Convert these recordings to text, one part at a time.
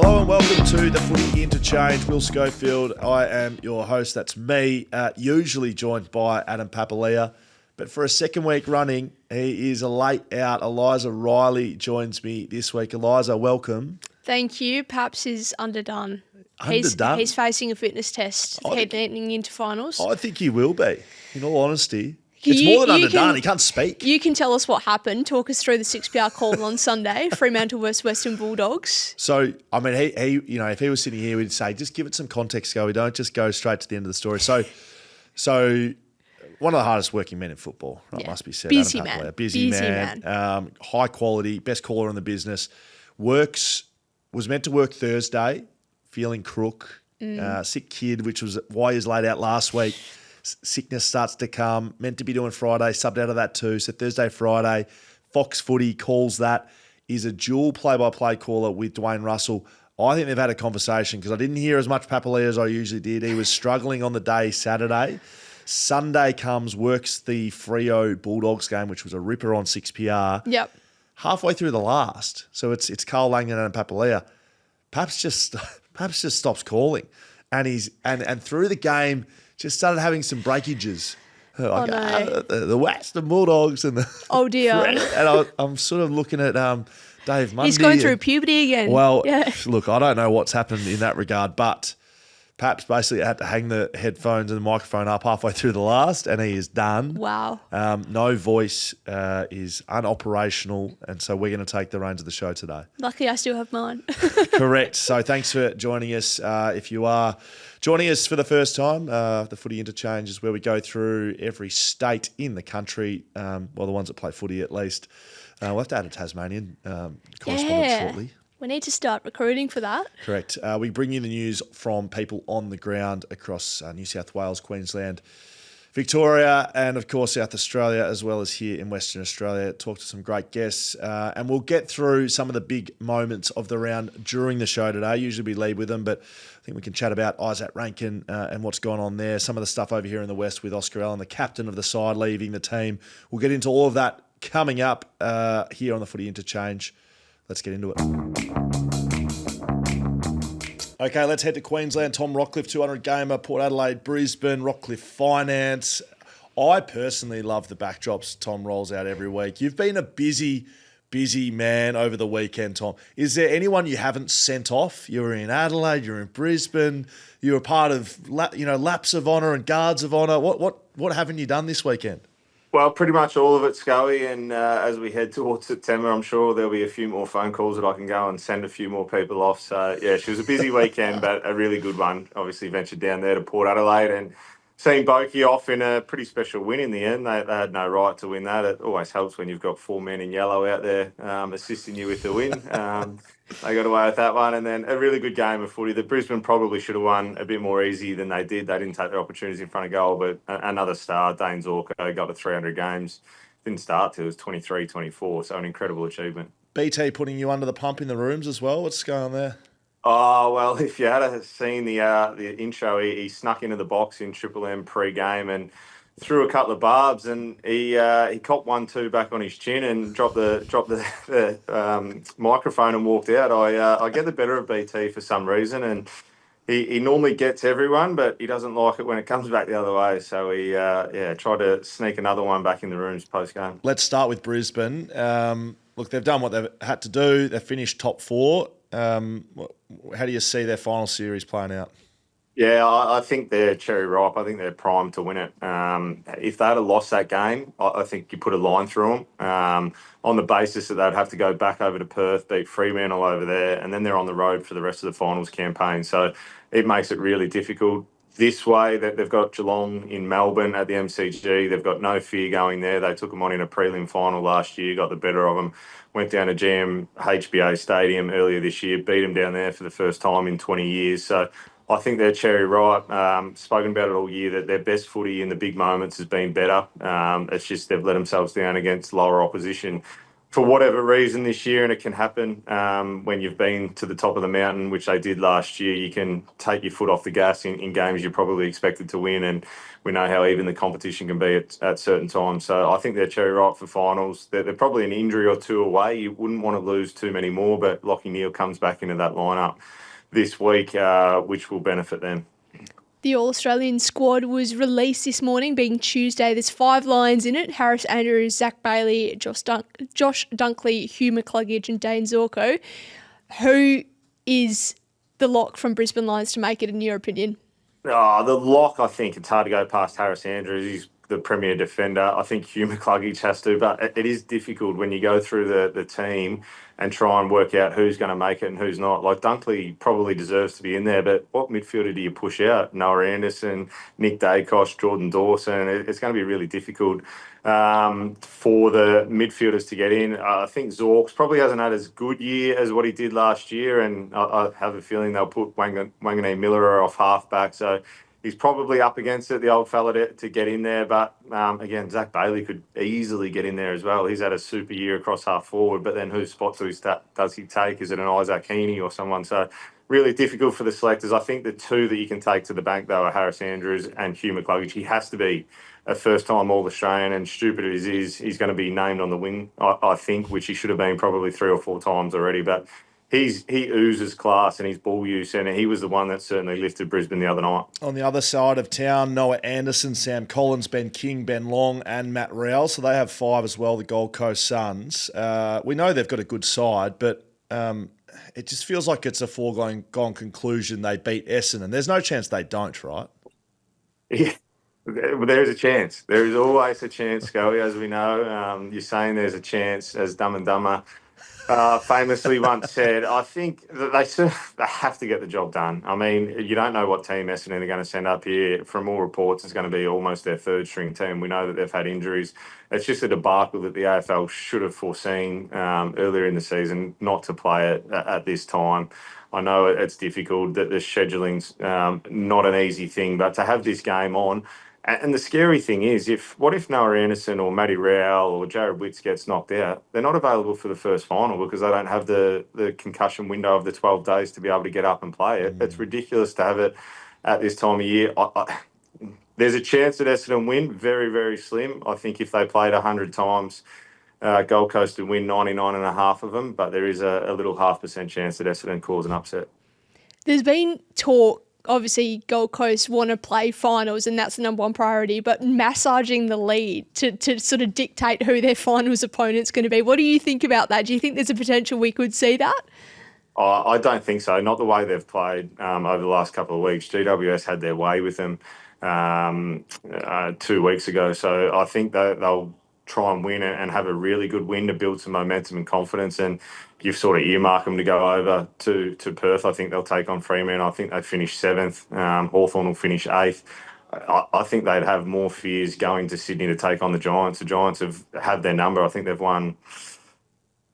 Hello and welcome to the Footy Interchange. Will Schofield, I am your host. That's me, usually joined by Adam Papalia. But for a second week running, he is a late out. Eliza Reilly joins me this week. Eliza, welcome. Thank you. Paps is underdone. Underdone? He's facing a fitness test heading into finals. I think he will be, in all honesty. It's more than underdone. He can't speak. You can tell us what happened. Talk us through the 6PR call on Sunday, Fremantle versus Western Bulldogs. So, I mean, he if he was sitting here, we'd say, just give it some context, Schoey. Don't just go straight to the end of the story. So one of the hardest working men in football, right, must be said. Busy Adam Papalia. man. Busy man. High quality, best caller in the business. Was meant to work Thursday, feeling crook, sick kid, which was why he was laid out last week. Sickness starts to come, meant to be doing Friday, subbed out of that too. So Thursday, Friday, Fox Footy calls that. Is a dual play-by-play caller with Dwayne Russell. I think they've had a conversation because I didn't hear as much Papalia as I usually did. He was struggling on the day Saturday. Sunday comes, works the Freo Bulldogs game, which was a ripper on 6PR. Yep. Halfway through the last, so it's Carl Langdon and Papalia. Paps just stops calling, and through the game just started having some breakages. Like, the Western Bulldogs and the and I'm sort of looking at Dave Mundy. He's going through puberty again. Well, look, I don't know what's happened in that regard, but Paps basically had to hang the headphones and the microphone up halfway through the last, and he is done. Wow. No voice, is unoperational, and so we're going to take the reins of the show today. Lucky I still have mine. Correct. So thanks for joining us. If you are joining us for the first time, the Footy Interchange is where we go through every state in the country, the ones that play footy at least. We'll have to add a Tasmanian correspondent shortly. We need to start recruiting for that. Correct. We bring you the news from people on the ground across New South Wales, Queensland, Victoria, and of course South Australia, as well as here in Western Australia. Talk to some great guests, and we'll get through some of the big moments of the round during the show today. Usually we lead with them, but I think we can chat about Isaac Ranken and what's gone on there. Some of the stuff over here in the West with Oscar Allen, the captain of the side, leaving the team. We'll get into all of that coming up here on the Footy Interchange. Let's get into it. Okay, let's head to Queensland. Tom Rockliff, 200 gamer, Port Adelaide, Brisbane, Rockliff Finance. I personally love the backdrops Tom rolls out every week. You've been a busy man over the weekend, Tom. Is there anyone you haven't sent off? You were in Adelaide, you're in Brisbane, you were part of laps of honour and guards of honour. What haven't you done this weekend? Well, pretty much all of it, Schoey, and as we head towards September, I'm sure there'll be a few more phone calls that I can go and send a few more people off. So, yeah, she was a busy weekend, but a really good one. Obviously ventured down there to Port Adelaide and seeing Boki off in a pretty special win in the end. They had no right to win that. It always helps when you've got four men in yellow out there assisting you with the win. They got away with that one. And then a really good game of footy that Brisbane probably should have won a bit more easy than they did. They didn't take their opportunities in front of goal, but another star, Dane Zorko, got to 300 games. Didn't start till it was 23, 24, so an incredible achievement. BT putting you under the pump in the rooms as well. What's going on there? Oh, well, if you had seen the intro, he snuck into the box in Triple M pre-game and threw a couple of barbs, and he copped 1-2 back on his chin and dropped the microphone and walked out. I get the better of BT for some reason, and he normally gets everyone, but he doesn't like it when it comes back the other way. So he tried to sneak another one back in the rooms post-game. Let's start with Brisbane. Look, they've done what they've had to do. They've finished top four. How do you see their final series playing out? Yeah, I think they're cherry ripe. I think they're primed to win it. If they had lost that game, I think you put a line through them on the basis that they'd have to go back over to Perth, beat Fremantle over there, and then they're on the road for the rest of the finals campaign. So it makes it really difficult. This way, that they've got Geelong in Melbourne at the MCG. They've got no fear going there. They took them on in a prelim final last year, got the better of them, went down to HBA Stadium earlier this year, beat them down there for the first time in 20 years. So I think they're cherry ripe. Spoken about it all year that their best footy in the big moments has been better. It's just they've let themselves down against lower opposition. for whatever reason this year, and it can happen when you've been to the top of the mountain, which they did last year, you can take your foot off the gas in games you're probably expected to win, and we know how even the competition can be at certain times. So I think they're cherry ripe for finals. They're probably an injury or two away. You wouldn't want to lose too many more, but Lachie Neale comes back into that lineup this week, which will benefit them. The All-Australian squad was released this morning, being Tuesday. There's 5 Lions in it: Harris Andrews, Zach Bailey, Josh Dunkley, Hugh McCluggage and Dane Zorko. Who is the lock from Brisbane Lions to make it, in your opinion? The lock, I think it's hard to go past Harris Andrews. He's the premier defender. I think Hugh McCluggage has to, but it is difficult when you go through the team and try and work out who's going to make it and who's not. Like, Dunkley probably deserves to be in there, but what midfielder do you push out? Noah Anderson, Nick Dacos, Jordan Dawson. It's going to be really difficult for the midfielders to get in. I think Zorks probably hasn't had as good year as what he did last year, and I have a feeling they'll put Wangane Miller off halfback, so he's probably up against it, the old fella, to get in there. But again, Zach Bailey could easily get in there as well. He's had a super year across half forward, but then whose spots does he take? Is it an Isaac Heaney or someone? So really difficult for the selectors. I think the two that you can take to the bank, though, are Harris Andrews and Hugh McCluggage. He has to be a first-time All-Australian, and stupid as it is, he's going to be named on the wing, I think, which he should have been probably 3 or 4 times already. But he oozes class and his ball use, and he was the one that certainly lifted Brisbane the other night. On the other side of town, Noah Anderson, Sam Collins, Ben King, Ben Long and Matt Rowell. So they have 5 as well, the Gold Coast Suns. We know they've got a good side, but it just feels like it's a foregone conclusion they beat Essendon. There's no chance they don't, right? Yeah. There is a chance. There is always a chance, Schoey, as we know. You're saying there's a chance, as Dumb and Dumber famously once said. I think that they have to get the job done. I mean, you don't know what team Essendon are going to send up here. From all reports, it's going to be almost their third-string team. We know that they've had injuries. It's just a debacle that the AFL should have foreseen earlier in the season, not to play it at this time. I know it's difficult, that the scheduling's not an easy thing, but to have this game on. And the scary thing is, what if Noah Anderson or Matty Rowell or Jared Witts gets knocked out? They're not available for the first final because they don't have the concussion window of the 12 days to be able to get up and play it. It's ridiculous to have it at this time of year. There's a chance that Essendon win, very, very slim. I think if they played 100 times, Gold Coast would win 99.5 of them, but there is a little 0.5% chance that Essendon cause an upset. There's been talk, obviously Gold Coast want to play finals and that's the number one priority, but massaging the lead to sort of dictate who their finals opponent's going to be. What do you think about that? Do you think there's a potential we could see that? I don't think so. Not the way they've played over the last couple of weeks. GWS had their way with them 2 weeks ago. So I think they'll try and win and have a really good win to build some momentum and confidence. And you've sort of earmarked them to go over to Perth. I think they'll take on Fremantle. I think they finish 7th. Hawthorn will finish 8th. I think they'd have more fears going to Sydney to take on the Giants. The Giants have had their number. I think they've won,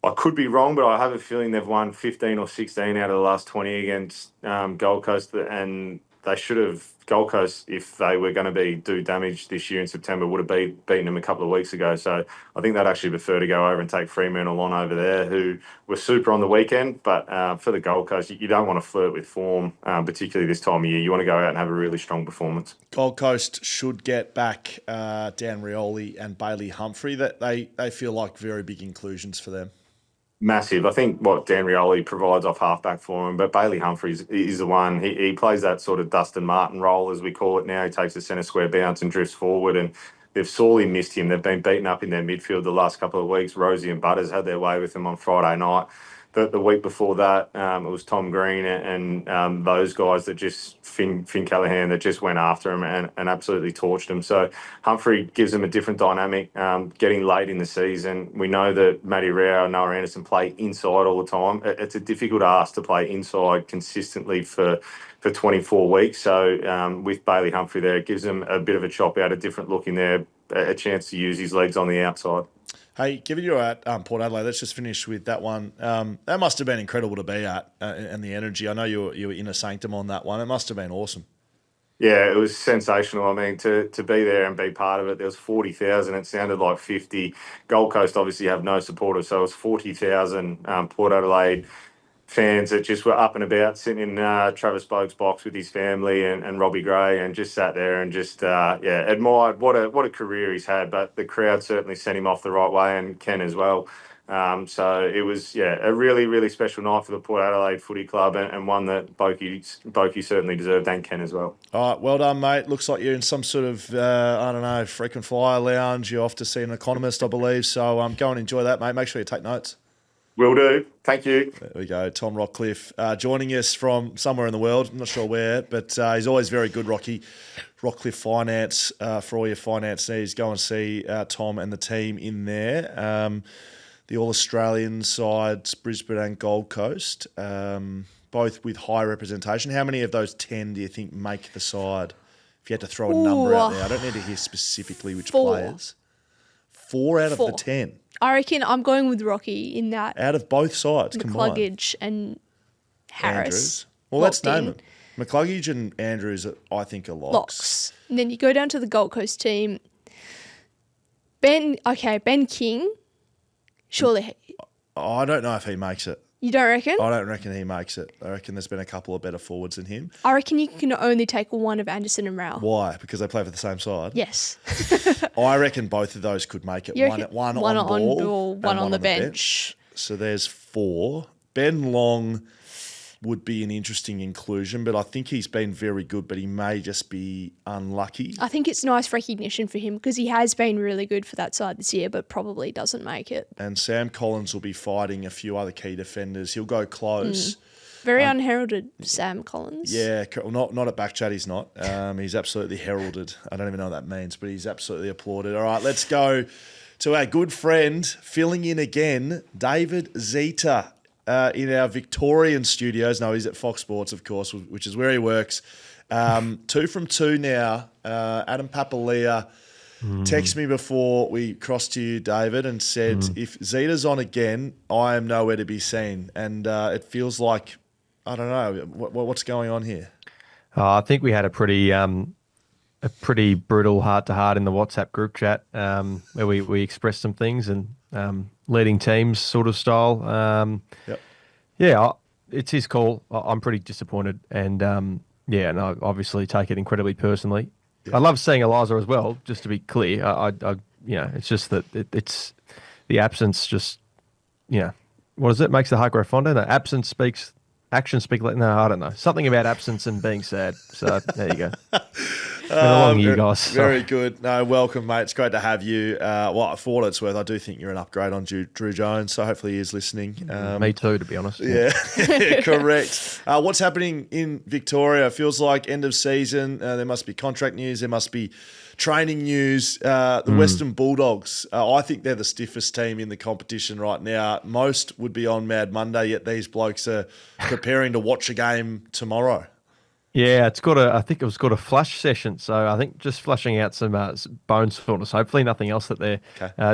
I could be wrong, but I have a feeling they've won 15 or 16 out of the last 20 against Gold Coast, and they should have. Gold Coast, if they were going to do damage this year in September, would have beaten them a couple of weeks ago. So I think they'd actually prefer to go over and take Fremantle on over there, who were super on the weekend. But for the Gold Coast, you don't want to flirt with form, particularly this time of year. You want to go out and have a really strong performance. Gold Coast should get back Dan Rioli and Bailey Humphrey. That they feel like very big inclusions for them. Massive. I think what Dan Rioli provides off halfback for him, but Bailey Humphries is the one. He plays that sort of Dustin Martin role, as we call it now. He takes a centre square bounce and drifts forward, and they've sorely missed him. They've been beaten up in their midfield the last couple of weeks. Rosie and Butters had their way with him on Friday night. The week before that, it was Tom Green and those guys that just, Finn Callaghan, that just went after him and absolutely torched him. So Humphrey gives him a different dynamic. Getting late in the season, we know that Matty Rowell and Noah Anderson play inside all the time. It's a difficult ask to play inside consistently for 24 weeks. So with Bailey Humphrey there, it gives him a bit of a chop out, a different look in there, a chance to use his legs on the outside. Hey, given you're at Port Adelaide, let's just finish with that one. That must have been incredible to be at, and the energy. I know you were in a sanctum on that one. It must have been awesome. Yeah, it was sensational. I mean, to be there and be part of it, there was 40,000. It sounded like 50. Gold Coast obviously have no supporters, so it was 40,000 Port Adelaide fans that just were up and about, sitting in Travis Boak's box with his family and Robbie Gray, and just sat there and just admired what a career he's had. But the crowd certainly sent him off the right way, and Ken as well. So it was a really, really special night for the Port Adelaide Footy Club, and one that Boakey certainly deserved, and Ken as well. All right, well done, mate. Looks like you're in some sort of, I don't know, frequent flyer lounge. You're off to see an economist, I believe. So go and enjoy that, mate. Make sure you take notes. Will do. Thank you. There we go. Tom Rockliff joining us from somewhere in the world. I'm not sure where, but he's always very good, Rocky. Rockliff Finance, for all your finance needs. Go and see Tom and the team in there. The All-Australian sides, Brisbane and Gold Coast, both with high representation. How many of those 10 do you think make the side? If you had to throw a number out there. I don't need to hear specifically which 4. players. 4 out of the 10. I reckon I'm going with Rocky in that. Out of both sides combined. McCluggage and Harris. Andrews. Well, let's name them. McCluggage and Andrews, I think, are locks. And then you go down to the Gold Coast team. Ben King. Surely. I don't know if he makes it. You don't reckon? I don't reckon he makes it. I reckon there's been a couple of better forwards than him. I reckon you can only take one of Anderson and Rao. Why? Because they play for the same side? Yes. I reckon both of those could make it. One on ball, one on the bench. So there's 4. Ben Long would be an interesting inclusion, but I think he's been very good, but he may just be unlucky. I think it's nice recognition for him because he has been really good for that side this year, but probably doesn't make it. And Sam Collins will be fighting a few other key defenders. He'll go close. Very unheralded, Sam Collins. Yeah, not at BackChat, he's not. He's absolutely heralded. I don't even know what that means, but he's absolutely applauded. All right, let's go to our good friend, filling in again, David Zeta. In our Victorian studios. No, he's at Fox Sports, of course, which is where he works. 2 from 2 now. Adam Papalia texted me before we crossed to you, David, and said, if Zeta's on again, I am nowhere to be seen. And it feels like, I don't know, what's going on here? I think we had a pretty brutal heart-to-heart in the WhatsApp group chat where we expressed some things and leading teams sort of style. Yeah, it's his call. I'm pretty disappointed, and and I obviously take it incredibly personally. I love seeing Eliza as well. Just to be clear, I it's just that it's the absence. Just what is it? Makes the heart grow fonder. No, absence speaks. Actions speak like no, I don't know. Something about absence and being sad. So there you go. It's been a long year, guys. Very good. No, welcome, mate. It's great to have you. Well, for what it's worth, I do think you're an upgrade on Drew Jones, so hopefully he is listening. Me too, to be honest. Yeah, correct. What's happening in Victoria? It feels like end of season. There must be contract news. There must be training news. The Western Bulldogs, I think they're the stiffest team in the competition right now. Most would be on Mad Monday, yet these blokes are preparing to watch a game tomorrow. Yeah, I think it was got a flush session. So I think just flushing out some bone soreness. Hopefully nothing else that they're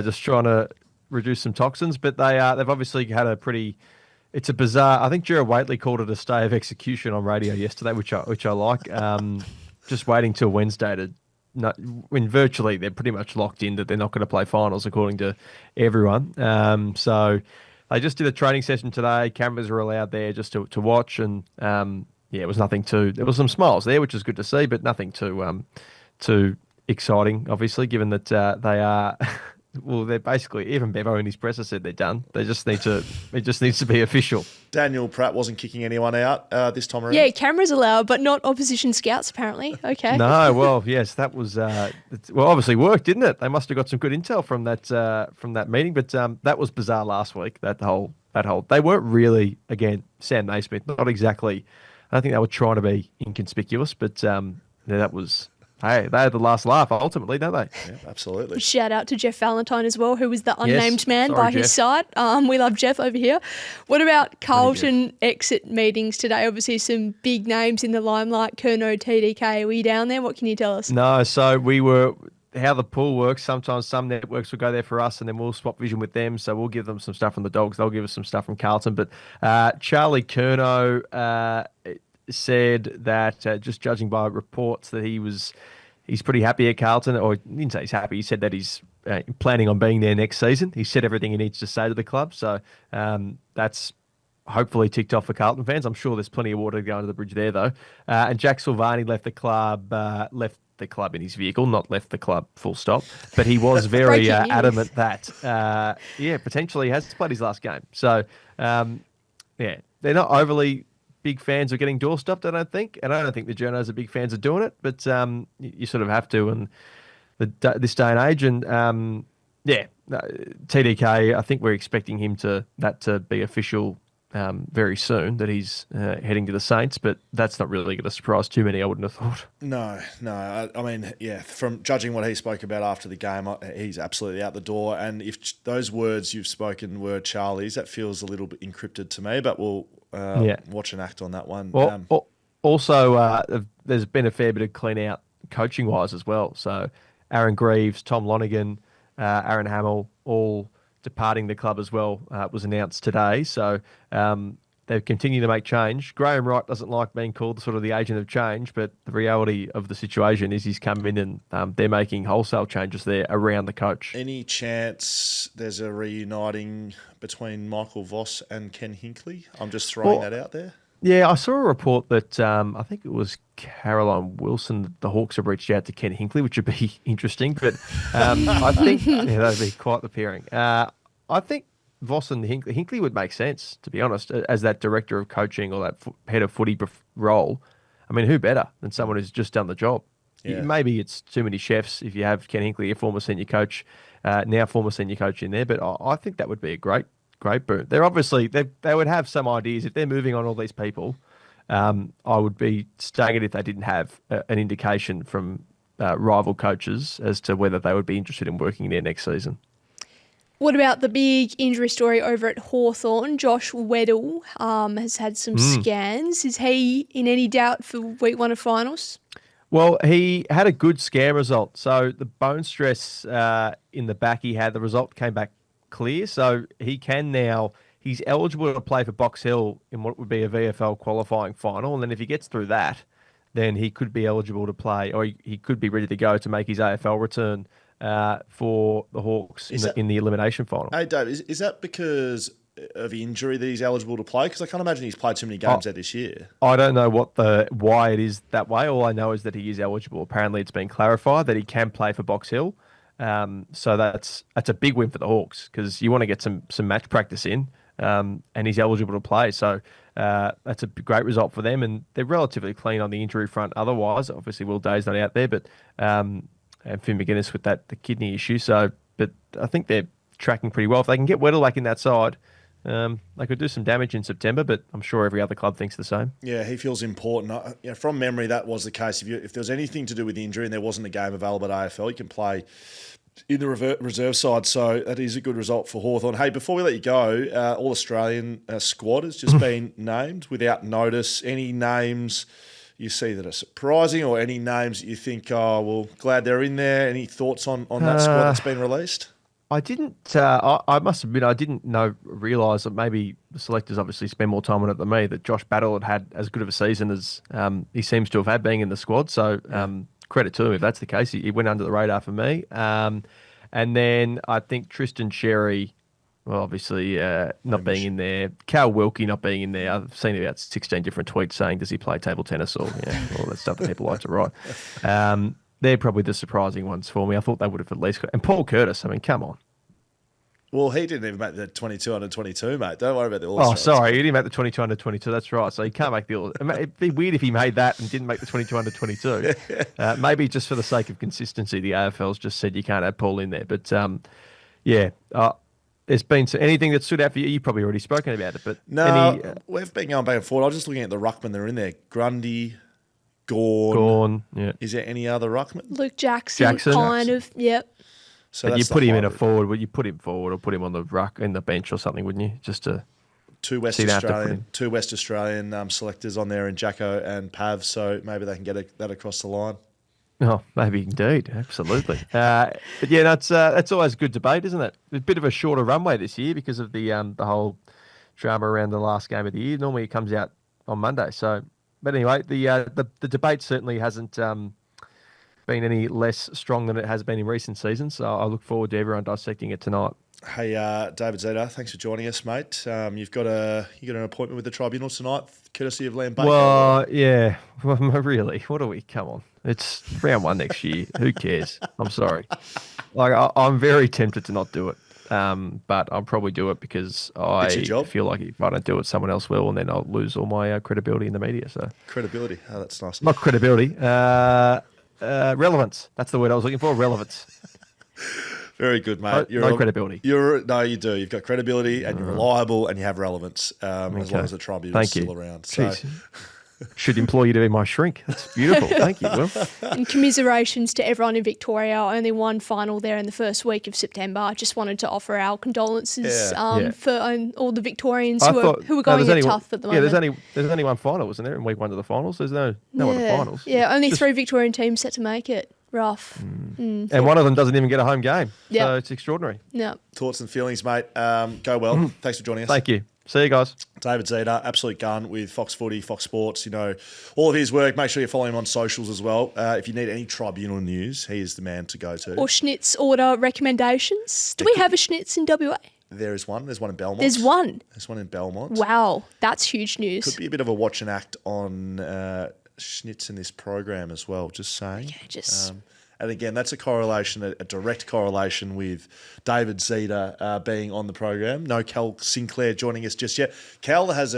just trying to reduce some toxins. But they've obviously had it's a bizarre, I think Gerard Whateley called it a stay of execution on radio yesterday, which I like. Just waiting till Wednesday when virtually they're pretty much locked in that they're not going to play finals according to everyone. So they just did a training session today. Cameras were allowed there just to watch and it was nothing there was some smiles there, which is good to see, but nothing too exciting, obviously, given that they are, well, they're basically, even Bevo in his presser said they're done. It just needs to be official. Daniel Pratt wasn't kicking anyone out this time around. Yeah, cameras allowed, but not opposition scouts, apparently. Okay. No, well, yes, that was, obviously worked, didn't it? They must have got some good intel from that meeting, but that was bizarre last week, that whole, they weren't really, again, Sam Naismith, not exactly, I don't think they were trying to be inconspicuous, but that was, hey, they had the last laugh ultimately, don't they? Yeah, absolutely. Shout out to Jeff Valentine as well, who was the unnamed man Sorry, by Jeff. his side. We love Jeff over here. What about Carlton exit meetings today? Obviously some big names in the limelight. Curnow, TDK, were you down there? What can you tell us? No, so how the pool works, sometimes some networks will go there for us and then we'll swap vision with them. So we'll give them some stuff from the Dogs. They'll give us some stuff from Carlton. But Charlie Curnow, said that just judging by reports that he's pretty happy at Carlton, or he didn't say he's happy. He said that he's planning on being there next season. He said everything he needs to say to the club. So that's hopefully ticked off for Carlton fans. I'm sure there's plenty of water to go under the bridge there, though. And Jack Silvani left the club in his vehicle, not left the club full stop. But he was very adamant that, potentially has played his last game. So, they're not overly big fans of getting doorstopped, I don't think. And I don't think the journos are big fans of doing it. But you sort of have to in this day and age. And, TDK, I think we're expecting that to be official very soon, that he's heading to the Saints, but that's not really going to surprise too many, I wouldn't have thought. No. I mean, from judging what he spoke about after the game, he's absolutely out the door. And if those words you've spoken were Charlie's, that feels a little bit encrypted to me, but we'll watch and act on that one. Well, also, there's been a fair bit of clean out coaching-wise as well. So Aaron Greaves, Tom Lonergan, Aaron Hamill, all departing the club as well, was announced today. So they've continued to make change. Graham Wright doesn't like being called sort of the agent of change, but the reality of the situation is he's come in and they're making wholesale changes there around the coach. Any chance there's a reuniting between Michael Voss and Ken Hinkley? I'm just throwing that out there. Yeah, I saw a report that I think it was Caroline Wilson, the Hawks have reached out to Ken Hinkley, which would be interesting. But I think that'd be quite the pairing. I think Voss and Hinkley would make sense, to be honest, as that director of coaching or that head of footy role. I mean, who better than someone who's just done the job? Yeah. Maybe it's too many chefs if you have Ken Hinkley, a former senior coach, now former senior coach in there. But I think that would be a great boon. They're obviously they would have some ideas if they're moving on all these people. I would be staggered if they didn't have an indication from rival coaches as to whether they would be interested in working there next season. What about the big injury story over at Hawthorn? Josh Weddle has had some scans. Is he in any doubt for week 1 of finals? Well, he had a good scan result. So the bone stress in the back he had, the result came back clear. So he's eligible to play for Box Hill in what would be a VFL qualifying final. And then if he gets through that, then he could be eligible to play, or he could be ready to go to make his AFL return for the Hawks in the elimination final. Hey, Dave, is that because of injury that he's eligible to play? Because I can't imagine he's played too many games out this year. I don't know why it is that way. All I know is that he is eligible. Apparently, it's been clarified that he can play for Box Hill. So that's a big win for the Hawks because you want to get some match practice in, and he's eligible to play. So that's a great result for them, and they're relatively clean on the injury front. Otherwise, obviously, Will Day's not out there, but and Finn McGuinness with the kidney issue. So, but I think they're tracking pretty well. If they can get Weddle back in that side, they could do some damage in September. But I'm sure every other club thinks the same. Yeah, he feels important. From memory, that was the case. If there was anything to do with the injury and there wasn't a game available at AFL, you can play in the reserve side. So that is a good result for Hawthorn. Hey, before we let you go, All-Australian squad has just been named without notice. Any names you see that are surprising, or any names that you think, glad they're in there? Any thoughts on that squad that's been released? I didn't. I must admit, I didn't realise that maybe the selectors obviously spend more time on it than me. That Josh Battle had as good of a season as he seems to have had being in the squad. So credit to him if that's the case. He went under the radar for me. And then I think Tristan Sherry, well, obviously not being in there. Cal Wilkie not being in there. I've seen about 16 different tweets saying, does he play table tennis or all that stuff that people like to write. They're probably the surprising ones for me. I thought they would have at least got... And Paul Curtis, I mean, come on. Well, he didn't even make the 22 under 22, mate. Don't worry about the All-Stars. Oh, sorry. He didn't make the 22 under 22. That's right. So he can't make the All... It'd be weird if he made that and didn't make the 22 under 22. Maybe just for the sake of consistency, the AFL's just said you can't have Paul in there. But, there's been anything that stood out for you. You've probably already spoken about it. But we've been going back and forth. I was just looking at the ruckmen that are in there. Grundy... Gorn, yeah. Is there any other ruckman? Luke Jackson. Kind of, yep. So you put him in a forward. Would you put him forward or put him on the ruck in the bench or something? Wouldn't you? Just to two West Australian selectors on there in Jacko and Pav. So maybe they can get that across the line. Oh, maybe indeed, absolutely. But yeah, that's always a good debate, isn't it? A bit of a shorter runway this year because of the whole drama around the last game of the year. Normally it comes out on Monday, so. But anyway, the debate certainly hasn't been any less strong than it has been in recent seasons. So I look forward to everyone dissecting it tonight. Hey, David Zeta, thanks for joining us, mate. You've got an appointment with the tribunal tonight, courtesy of Liam Baker. Well, yeah. Well, really, what are we? Come on. It's round 1 next year. Who cares? I'm sorry. I'm very tempted to not do it. But I'll probably do it because I feel like if I don't do it, someone else will, and then I'll lose all my credibility in the media. So credibility. Oh, that's nice. Not credibility. Relevance. That's the word I was looking for. Relevance. Very good, mate. No credibility. No, you do. You've got credibility, and you're reliable, and you have relevance. As long as the tribunal is still around. So. Should employ you to be my shrink. That's beautiful. Thank you, Will. And commiserations to everyone in Victoria. Only one final there in the first week of September. I just wanted to offer our condolences for all the Victorians who are going tough at the moment. Yeah, there's only one final, wasn't there, in week 1 of the finals? There's no other finals. Yeah, only 3 Victorian teams set to make it. Rough. And one of them doesn't even get a home game. Yep. So it's extraordinary. Yeah. Thoughts and feelings, mate. Go well. Thanks for joining us. Thank you. See you guys. David Zeta, absolute gun with Fox Footy, Fox Sports. You know, all of his work. Make sure you follow him on socials as well. If you need any tribunal news, he is the man to go to. Or Schnitz order recommendations. Do we have a Schnitz in WA? There is one. There's one in Belmont. There's one in Belmont. Wow, that's huge news. Could be a bit of a watch and act on Schnitz in this program as well. Just saying. Okay, and again, that's a correlation, a direct correlation with David Zeta being on the program. No Cal Sinclair joining us just yet. Cal has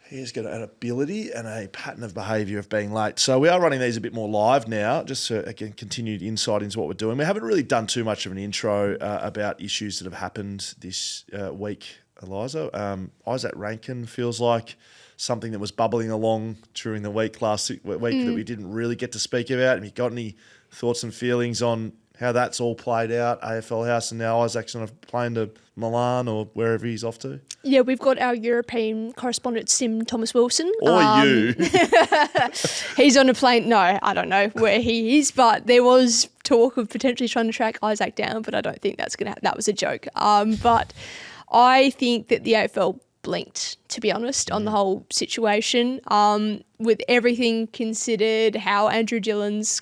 he's got an ability and a pattern of behaviour of being late. So we are running these a bit more live now, just to, again, continued insight into what we're doing. We haven't really done too much of an intro about issues that have happened this week, Eliza. Isaac Ranken feels like something that was bubbling along during the week last week that we didn't really get to speak about. Have you got any thoughts and feelings on how that's all played out? AFL House, and now Isaac's on a plane to Milan or wherever he's off to? Yeah, we've got our European correspondent, Sim Thomas Wilson. Or you. He's on a plane. No, I don't know where he is, but there was talk of potentially trying to track Isaac down, but I don't think that's going to happen. That was a joke. But I think that the AFL blinked, to be honest, on the whole situation. With everything considered, how Andrew Dillon's,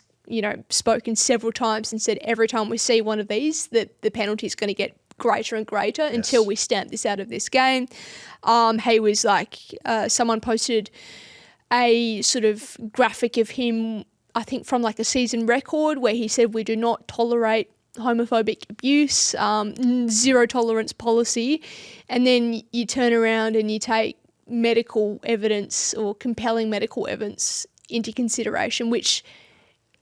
spoken several times and said every time we see one of these that the penalty is going to get greater and greater until we stamp this out of this game. He was like, someone posted a sort of graphic of him, I think from like a season record, where he said we do not tolerate homophobic abuse, zero tolerance policy, and then you turn around and you take medical evidence or compelling medical evidence into consideration, which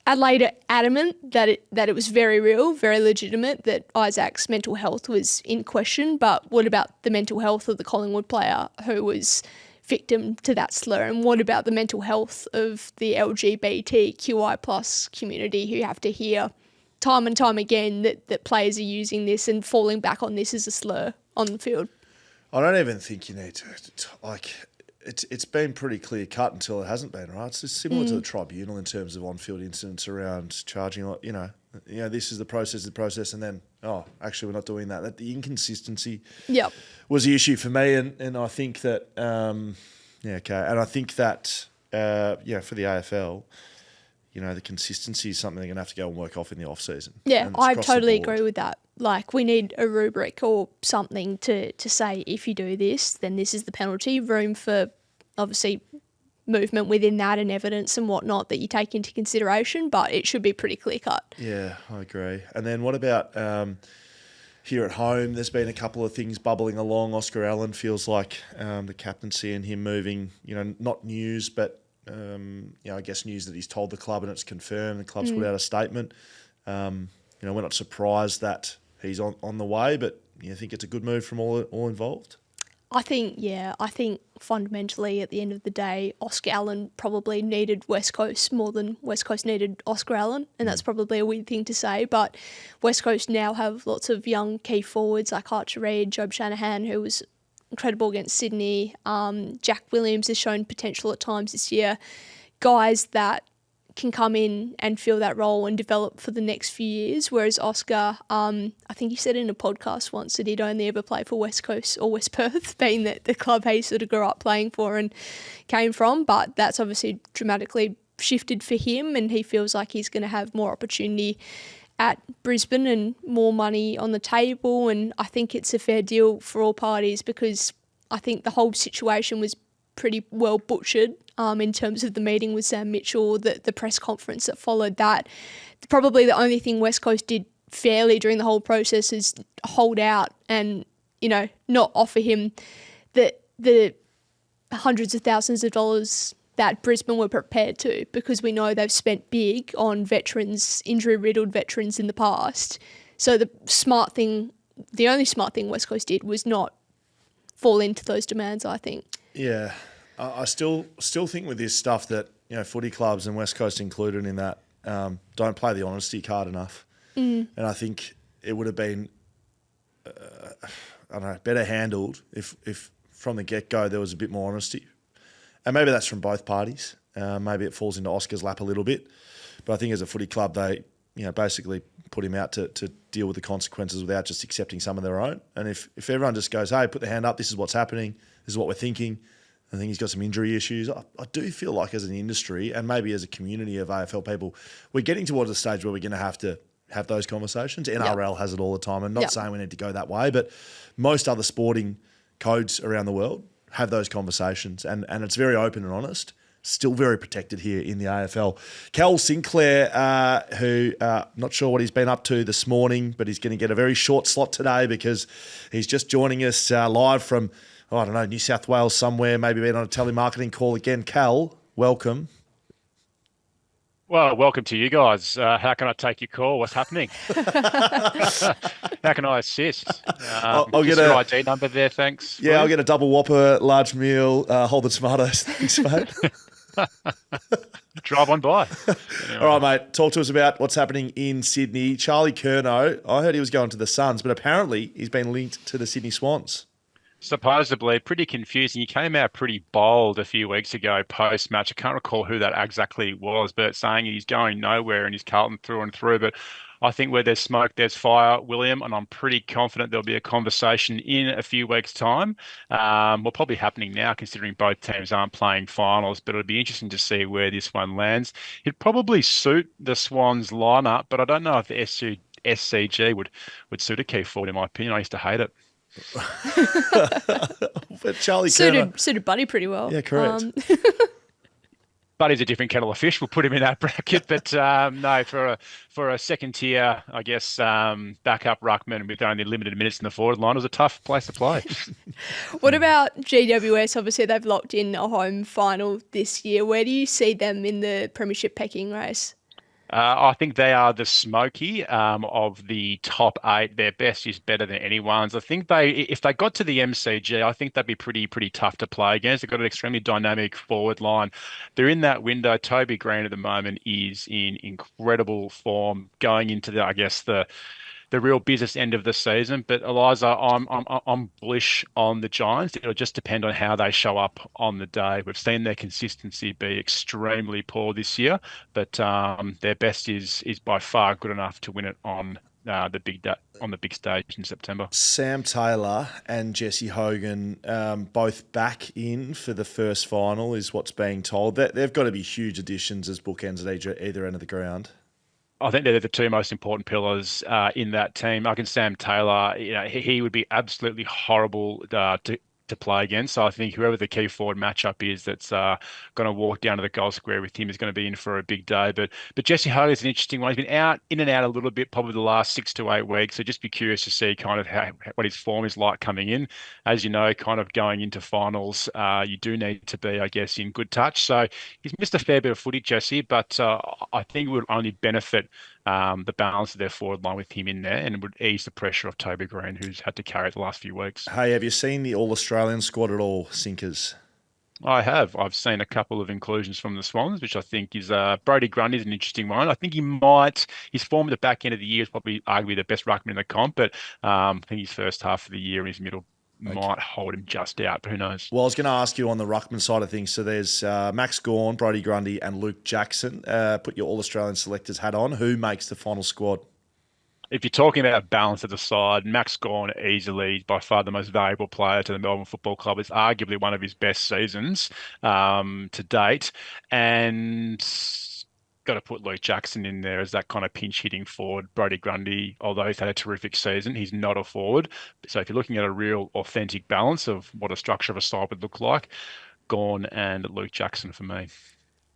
Adelaide are adamant that it was very real, very legitimate, that Isaac's mental health was in question. But what about the mental health of the Collingwood player who was victim to that slur? And what about the mental health of the LGBTQI plus community who have to hear time and time again that players are using this and falling back on this as a slur on the field? I don't even think you need to, it's been pretty clear cut until it hasn't been, right? It's just similar to the tribunal in terms of on-field incidents around charging, this is the process, and then, actually we're not doing that. That the inconsistency was the issue for me, and I think that, and I think that, for the AFL, the consistency is something they're going to have to go and work off in the off-season. Yeah, I totally agree with that. Like, we need a rubric or something to say, if you do this, then this is the penalty. Room for, obviously, movement within that and evidence and whatnot that you take into consideration, but it should be pretty clear-cut. Yeah, I agree. And then what about here at home? There's been a couple of things bubbling along. Oscar Allen feels like the captaincy and him moving, not news, but I guess news that he's told the club and it's confirmed. The club's put out a statement. We're not surprised that he's on the way, but you think it's a good move from all involved? I think fundamentally at the end of the day, Oscar Allen probably needed West Coast more than West Coast needed Oscar Allen, and that's probably a weird thing to say, but West Coast now have lots of young key forwards like Archer Reid, Job Shanahan, who was incredible against Sydney. Jack Williams has shown potential at times this year. Guys that can come in and fill that role and develop for the next few years. Whereas Oscar, I think he said in a podcast once that he'd only ever play for West Coast or West Perth, being that the club he sort of grew up playing for and came from. But that's obviously dramatically shifted for him, and he feels like he's going to have more opportunity at Brisbane and more money on the table. And I think it's a fair deal for all parties, because I think the whole situation was pretty well butchered in terms of the meeting with Sam Mitchell, the press conference that followed that. Probably the only thing West Coast did fairly during the whole process is hold out and, not offer him the hundreds of thousands of dollars that Brisbane were prepared to, because we know they've spent big on veterans, injury-riddled veterans in the past. So the only smart thing West Coast did was not fall into those demands, I think. Yeah. I still think with this stuff that, footy clubs and West Coast included in that don't play the honesty card enough. And I think it would have been, better handled if from the get-go there was a bit more honesty. And maybe that's from both parties. Maybe it falls into Oscar's lap a little bit. But I think as a footy club, they basically put him out to deal with the consequences without just accepting some of their own. And if everyone just goes, hey, put the hand up, this is what's happening, this is what we're thinking, I think he's got some injury issues. I do feel like as an industry and maybe as a community of AFL people, we're getting towards a stage where we're going to have those conversations. NRL has it all the time. I'm not saying we need to go that way, but most other sporting codes around the world have those conversations, and it's very open and honest. Still very protected here in the AFL. Cal Sinclair, who not sure what he's been up to this morning, but he's going to get a very short slot today because he's just joining us live from, New South Wales somewhere, maybe been on a telemarketing call again. Cal, welcome. Well, welcome to you guys. How can I take your call? What's happening? How can I assist? I'll get your ID number there, thanks. Yeah, I'll get a double Whopper, large meal, hold the tomatoes. Thanks, mate. Drive on by. Anyway. All right, mate. Talk to us about what's happening in Sydney. Charlie Curnow, I heard he was going to the Suns, but apparently he's been linked to the Sydney Swans. Supposedly, pretty confusing. He came out pretty bold a few weeks ago post-match. I can't recall who that exactly was, but saying he's going nowhere and he's Carlton through and through. But I think where there's smoke, there's fire, William, and I'm pretty confident there'll be a conversation in a few weeks' time. Well, probably happening now, considering both teams aren't playing finals, but it'll be interesting to see where this one lands. It'd probably suit the Swans lineup, but I don't know if the SCG would suit a key forward, in my opinion. I used to hate it. But Charlie suited Buddy pretty well. Yeah, correct. Buddy's a different kettle of fish. We'll put him in that bracket. But no, for a second tier, I guess, backup ruckman with only limited minutes in the forward line was a tough place to play. What about GWS? Obviously, they've locked in a home final this year. Where do you see them in the premiership pecking race? I think they are the smoky of the top 8. Their best is better than anyone's. I think if they got to the MCG, I think that'd be pretty tough to play against. They've got an extremely dynamic forward line. They're in that window. Toby Green at the moment is in incredible form going into the real business end of the season. But Eliza, I'm bullish on the Giants. It'll just depend on how they show up on the day. We've seen their consistency be extremely poor this year, but their best is by far good enough to win it on the big stage in September. Sam Taylor and Jesse Hogan both back in for the first final is what's being told. They've got to be huge additions as bookends at either end of the ground. I think they're the two most important pillars in that team. I can Sam Taylor, he would be absolutely horrible to play against. So I think whoever the key forward matchup is that's going to walk down to the goal square with him is going to be in for a big day. But Jesse Hogan is an interesting one. He's been in and out a little bit probably the last 6 to 8 weeks. So just be curious to see kind of what his form is like coming in. As you know, kind of going into finals, you do need to be, I guess, in good touch. So he's missed a fair bit of footy, Jesse, but I think it would only benefit the balance of their forward line with him in there, and it would ease the pressure of Toby Green, who's had to carry it the last few weeks. Hey, have you seen the All-Australian squad at all, Sinkers? I have. I've seen a couple of inclusions from the Swans, which I think is Brodie Grundy is an interesting one. I think his form at the back end of the year is probably arguably the best ruckman in the comp, but I think his first half of the year and his middle might hold him just out, but who knows? Well, I was going to ask you on the ruckman side of things. So there's Max Gawn, Brodie Grundy and Luke Jackson. Put your All-Australian selectors hat on. Who makes the final squad? If you're talking about balance at the side, Max Gawn easily by far the most valuable player to the Melbourne Football Club. It's arguably one of his best seasons to date. And got to put Luke Jackson in there as that kind of pinch hitting forward. Brodie Grundy, although he's had a terrific season, he's not a forward. So if you're looking at a real authentic balance of what a structure of a side would look like, Gawn and Luke Jackson for me.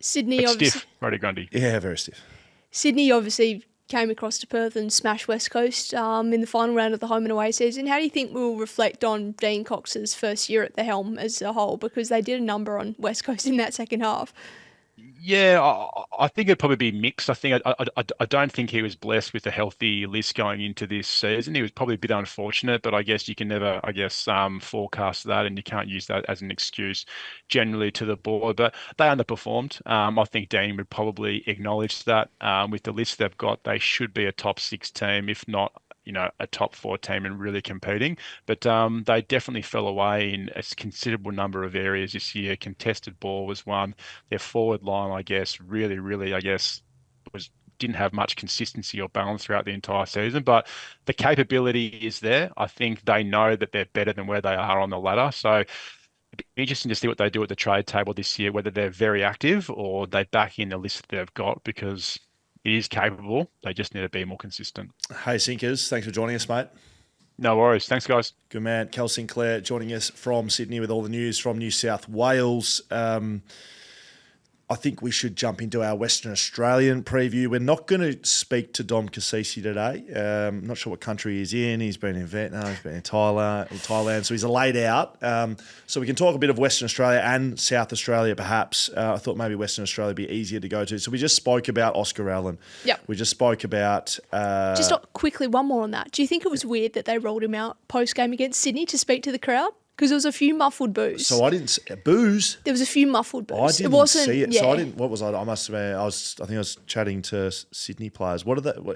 Sydney, It's obviously. stiff, Brodie Grundy. Yeah, very stiff. Sydney obviously came across to Perth and smashed West Coast in the final round of the home and away season. How do you think we'll reflect on Dean Cox's first year at the helm as a whole? Because they did a number on West Coast in that second half. Yeah, I think it'd probably be mixed. I don't think he was blessed with a healthy list going into this season. He was probably a bit unfortunate, but I guess you can never, forecast that, and you can't use that as an excuse generally to the board. But they underperformed. I think Dean would probably acknowledge that with the list they've got, they should be a top 6 team, if not a top 4 team and really competing. But they definitely fell away in a considerable number of areas this year. Contested ball was one. Their forward line, really, didn't have much consistency or balance throughout the entire season. But the capability is there. I think they know that they're better than where they are on the ladder. So it'd be interesting to see what they do at the trade table this year, whether they're very active or they back in the list that they've got, because it is capable. They just need to be more consistent. Hey, Sinkers, thanks for joining us, mate. No worries. Thanks, guys. Good man. Cal Sinclair joining us from Sydney with all the news from New South Wales. I think we should jump into our Western Australian preview. We're not going to speak to Dom Cassisi today. I'm not sure what country he's in. He's been in Vietnam, he's been in Thailand, so he's laid out. So we can talk a bit of Western Australia and South Australia, perhaps. I thought maybe Western Australia would be easier to go to. So we just spoke about Oscar Allen. Yep. We just spoke about... quickly, one more on that. Do you think it was weird that they rolled him out post-game against Sydney to speak to the crowd? Because there was a few muffled boos. So I didn't see booze. There was a few muffled boos. I didn't see it. Yeah. So I didn't. What was I? I must have been. I think I was chatting to Sydney players.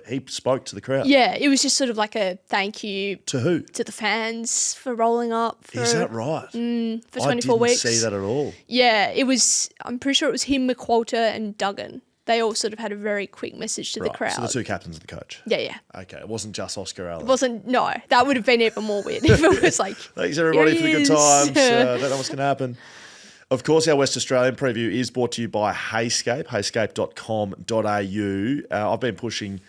He spoke to the crowd. Yeah, it was just sort of like a thank you To who? to the fans for rolling up. Is that right? For 24 weeks. I didn't see that at all. Yeah, it was. I'm pretty sure it was him, McQualter, and Duggan. They all sort of had a very quick message to the crowd. So the 2 captains of the coach. Yeah. Okay, it wasn't just Oscar Allen. It wasn't. No, that would have been even more weird if it was like. Thanks everybody for the good "Here times. he is." Don't know what's going to happen. Of course, our West Australian preview is brought to you by Heyscape, heyscape.com.au. I've been pushing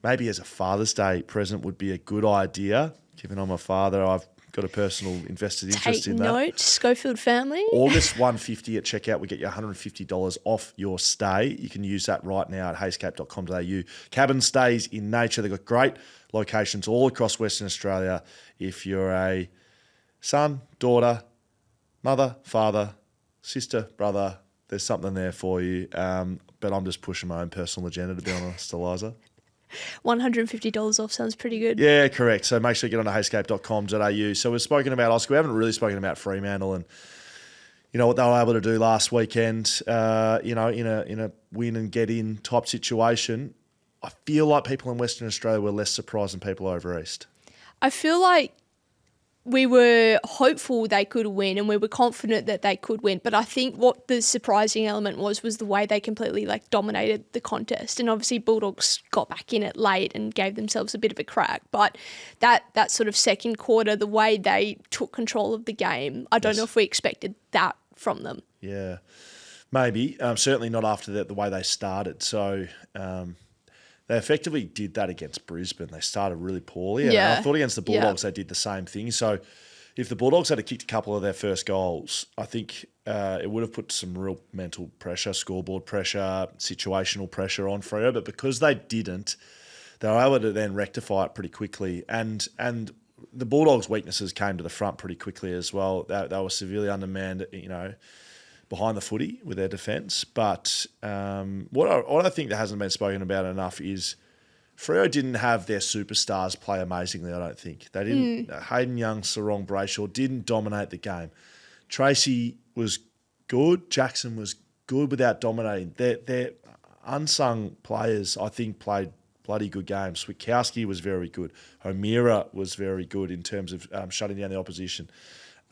maybe as a Father's Day present would be a good idea. Given I'm a father, I've got a personal invested interest in that. Take note, Schofield family. August 150 at checkout, we get you $150 off your stay. You can use that right now at heyscape.com.au. Cabin stays in nature. They've got great locations all across Western Australia. If you're a son, daughter, mother, father, sister, brother, there's something there for you. But I'm just pushing my own personal agenda, to be honest, Eliza. $150 off sounds pretty good. Yeah, correct. So make sure you get on to heyscape.com.au. So we've spoken about Oscar. We haven't really spoken about Fremantle and what they were able to do last weekend. In a win and get in type situation. I feel like people in Western Australia were less surprised than people over east. I feel like we were hopeful they could win and we were confident that they could win. But I think what the surprising element was the way they completely dominated the contest. And obviously Bulldogs got back in it late and gave themselves a bit of a crack. But that sort of second quarter, the way they took control of the game, I don't know if we expected that from them. Yeah, maybe. Certainly not after the way they started. So they effectively did that against Brisbane. They started really poorly. And I thought against the Bulldogs they did the same thing. So if the Bulldogs had kicked a couple of their first goals, I think it would have put some real mental pressure, scoreboard pressure, situational pressure on Freo. But because they didn't, they were able to then rectify it pretty quickly. And the Bulldogs' weaknesses came to the front pretty quickly as well. They were severely undermanned, behind the footy with their defence. But what I think that hasn't been spoken about enough is Freo didn't have their superstars play amazingly, I don't think. They didn't. Hayden Young, Sarong Brayshaw didn't dominate the game. Tracy was good. Jackson was good without dominating. Their unsung players, I think, played bloody good game. Switkowski was very good. O'Meara was very good in terms of shutting down the opposition.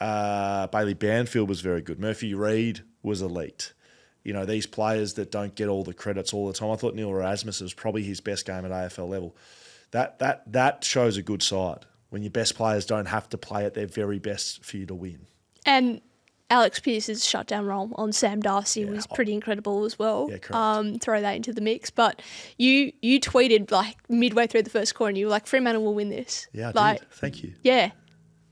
Bailey Banfield was very good. Murphy Reid was elite. You know, these players that don't get all the credits all the time. I thought Neil Erasmus was probably his best game at AFL level. That shows a good side when your best players don't have to play at their very best for you to win. And Alex Pearce's shutdown role on Sam Darcy was pretty incredible as well. Yeah, correct. Throw that into the mix. But you tweeted like midway through the first quarter and you were like, Fremantle will win this. Yeah, I did. Thank you. Yeah.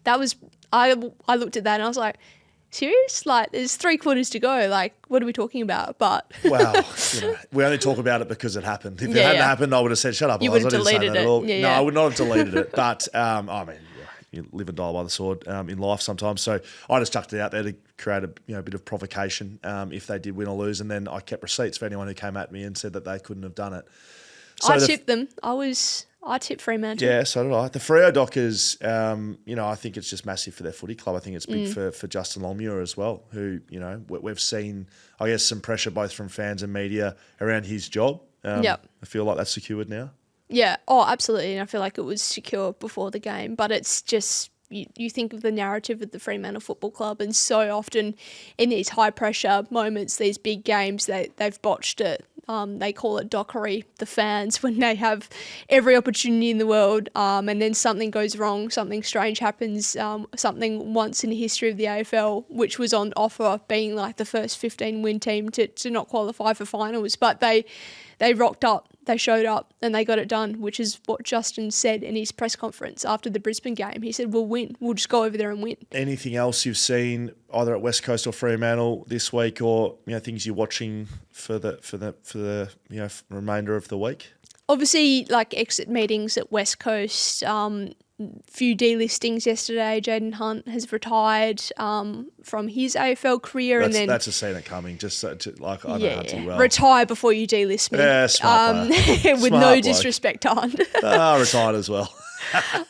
That was, I looked at that and I was like, serious? Like, there's 3 quarters to go. Like, what are we talking about? But well, we only talk about it because it happened. If it hadn't happened, I would have said, "Shut up." You would have didn't say deleted that it. at all. Yeah, no, I would not have deleted it. But you live and die by the sword in life sometimes. So I just chucked it out there to create a bit of provocation if they did win or lose, and then I kept receipts for anyone who came at me and said that they couldn't have done it. So I tipped them. I tipped Fremantle. Yeah, so did I. The Freo Dockers, I think it's just massive for their footy club. I think it's big for Justin Longmuir as well, who, we've seen, I guess, some pressure both from fans and media around his job. I feel like that's secured now. Yeah. Oh, absolutely. And I feel like it was secure before the game, but it's just, you think of the narrative of the Fremantle Football Club, and so often in these high pressure moments, these big games, they've botched it. They call it dockery, the fans, when they have every opportunity in the world and then something goes wrong, something strange happens, something once in the history of the AFL, which was on offer, being like the first 15-win team to not qualify for finals. But they rocked up, they showed up, and they got it done, which is what Justin said in his press conference after the Brisbane game. He said, we'll win. We'll just go over there and win. Anything else you've seen either at West Coast or Fremantle this week, or things you're watching for the remainder of the week? Obviously, like exit meetings at West Coast, few delistings yesterday. Jaden Hunt has retired from his AFL career, That's a scene it coming. Just I know Hunty well. Retire before you delist me. Yeah, smart player. With Smart no bloke. disrespect to Hunt. Retired as well.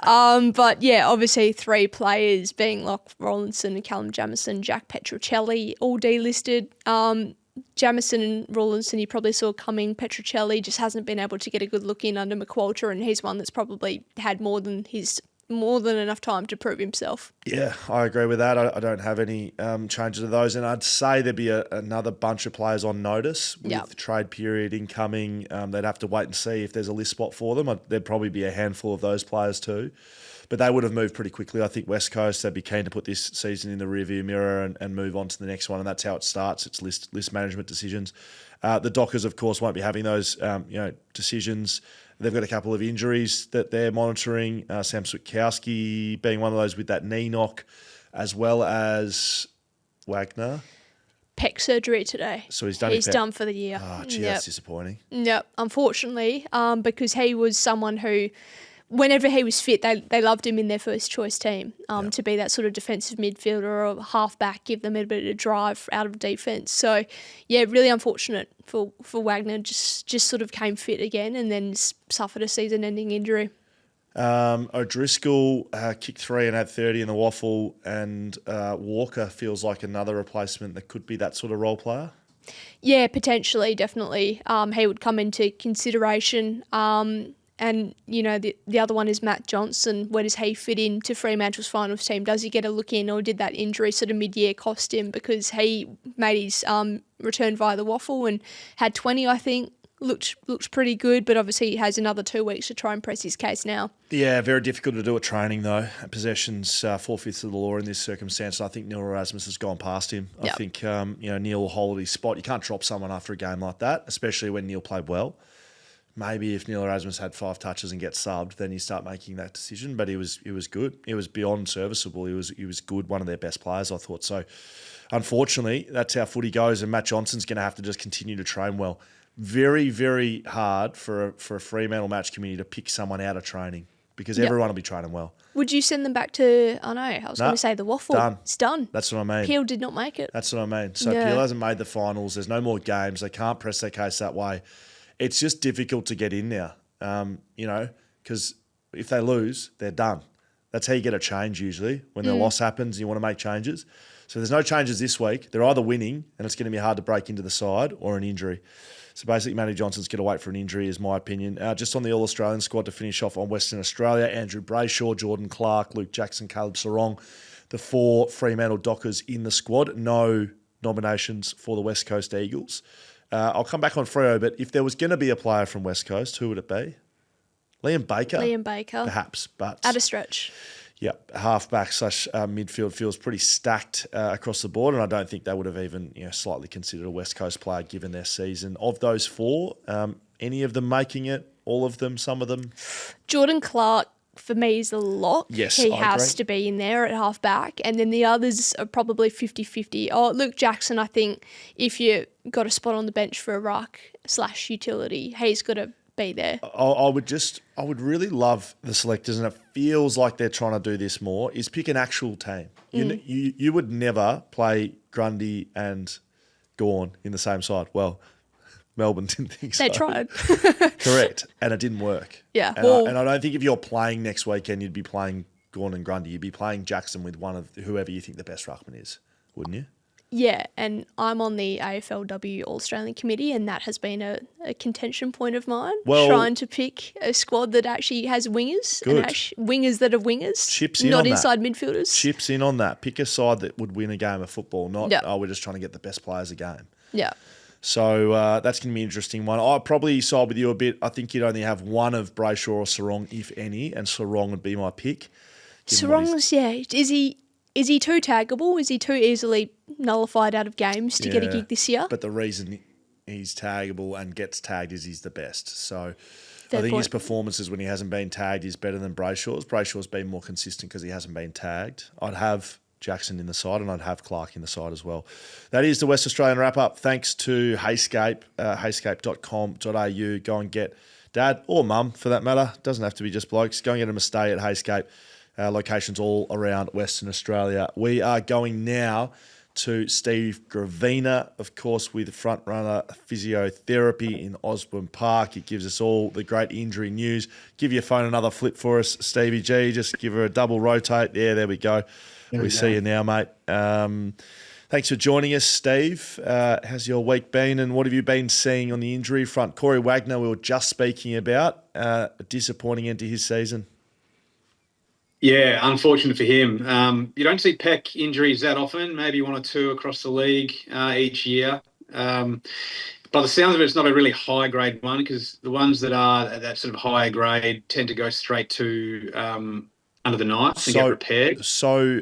But yeah, obviously 3 players being Locke Rawlinson and Callum Jamison, Jack Petruccelli, all delisted. Jamison and Rawlinson you probably saw coming. Petruccelli just hasn't been able to get a good look in under McQualter, and he's one that's probably had more than enough time to prove himself. Yeah, I agree with that. I don't have any changes to those, and I'd say there'd be another bunch of players on notice with the trade period incoming. They'd have to wait and see if there's a list spot for them. There'd probably be a handful of those players too. But they would have moved pretty quickly. I think West Coast, they'd be keen to put this season in the rearview mirror and move on to the next one, and that's how it starts. It's list management decisions. The Dockers, of course, won't be having those decisions. They've got a couple of injuries that they're monitoring. Sam Switkowski being one of those with that knee knock, as well as Wagner. Pec surgery today. So he's done. He's done for the year. Oh, gee, that's disappointing. Yep, unfortunately, because he was someone who, whenever he was fit, they loved him in their first choice team to be that sort of defensive midfielder or halfback, give them a bit of drive out of defence. So, yeah, really unfortunate for Wagner. Just sort of came fit again and then suffered a season-ending injury. O'Driscoll kicked 3 and had 30 in the waffle, and Walker feels like another replacement that could be that sort of role player. Yeah, potentially, definitely. He would come into consideration. And, the other one is Matt Johnson. Where does he fit into Fremantle's finals team? Does he get a look in, or did that injury sort of mid-year cost him? Because he made his return via the waffle and had 20, I think. Looked pretty good, but obviously he has another 2 weeks to try and press his case now. Yeah, very difficult to do at training, though. Possession's 4/5 of the law in this circumstance. I think Neil Erasmus has gone past him. Yep. I think Neil will hold his spot. You can't drop someone after a game like that, especially when Neil played well. Maybe if Neil Erasmus had 5 touches and gets subbed, then you start making that decision. But he was good. He was beyond serviceable. He was good. One of their best players, I thought. So, unfortunately, that's how footy goes. And Matt Johnson's going to have to just continue to train well. Very, very hard for a Fremantle match committee to pick someone out of training because everyone will be training well. Would you send them back to? I was going to say the waffle. Done. It's done. That's what I mean. Peel did not make it. That's what I mean. So Peel hasn't made the finals. There's no more games. They can't press their case that way. It's just difficult to get in now, because if they lose, they're done. That's how you get a change usually. When the loss happens, you want to make changes. So there's no changes this week. They're either winning, and it's going to be hard to break into the side, or an injury. So basically, Matty Johnson's going to wait for an injury, is my opinion. Just on the All-Australian squad to finish off on Western Australia, Andrew Brayshaw, Jordan Clark, Luke Jackson, Caleb Sarong, the 4 Fremantle Dockers in the squad. No nominations for the West Coast Eagles. I'll come back on Freo, but if there was going to be a player from West Coast, who would it be? Liam Baker? Liam Baker. Perhaps, but... At a stretch. Yep, halfback / midfield feels pretty stacked across the board, and I don't think they would have even slightly considered a West Coast player given their season. Of those 4, any of them making it? All of them? Some of them? Jordan Clark, for me, is a lock. Yes, he I has agree. to be in there at halfback, and then the others are probably 50-50. Luke Jackson, I think, if you got a spot on the bench for a ruck / utility, he's got to be there. I would really love the selectors, and it feels like they're trying to do this more, is pick an actual team. You would never play Grundy and Gawn in the same side. Well, Melbourne didn't think so. They tried. Correct. And it didn't work. Yeah. And I don't think if you're playing next weekend, you'd be playing Gawn and Grundy. You'd be playing Jackson with one of whoever you think the best ruckman is, wouldn't you? Yeah, and I'm on the AFLW All-Australian Committee, and that has been a contention point of mine, trying to pick a squad that actually has wingers, Good. and wingers that are wingers, Chips in not on that. inside midfielders. Chips in on that. Pick a side that would win a game of football, not, we're just trying to get the best players a game. Yeah. So that's going to be an interesting one. I'll probably side with you a bit. I think you'd only have one of Brayshaw or Sarong, if any, and Sarong would be my pick. Sarong's, Is he too taggable? Is he too easily nullified out of games to get a gig this year? But the reason he's taggable and gets tagged is he's the best. So Fair I think point. his performances when he hasn't been tagged is better than Brayshaw's. Brayshaw's been more consistent because he hasn't been tagged. I'd have Jackson in the side, and I'd have Clark in the side as well. That is the West Australian wrap-up. Thanks to Heyscape, heyscape.com.au. Go and get dad or mum, for that matter. Doesn't have to be just blokes. Go and get them a stay at Heyscape. Locations all around Western Australia. We are going now to Steve Gravina, of course, with front-runner physiotherapy in Osborne Park. It gives us all the great injury news. Give your phone another flip for us, Stevie G. Just give her a double rotate. There we go. We see you now, mate. Thanks for joining us, Steve. How's your week been, and what have you been seeing on the injury front? Corey Wagner, we were just speaking about, a disappointing end to his season. Yeah, unfortunate for him. You don't see Peck injuries that often, maybe 1 or 2 across the league each year. By the sounds of it, it's not a really high-grade one, because the ones that are at that sort of higher grade tend to go straight to under the knife and get repaired. So,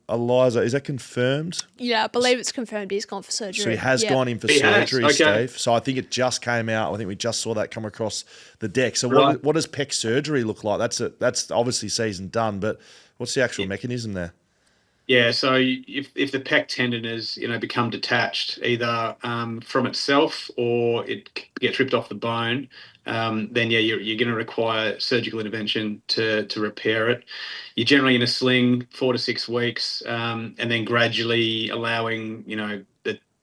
Eliza, is that confirmed? Yeah, I believe it's confirmed he's gone for surgery. So he has gone in for surgery, Steve. So I think it just came out. I think we just saw that come across the deck. So what does Peck surgery look like? That's obviously season done, but what's the actual mechanism there? Yeah, so if the pec tendon has become detached either from itself or it gets ripped off the bone, then you're going to require surgical intervention to repair it. You're generally in a sling 4 to 6 weeks, and then gradually allowing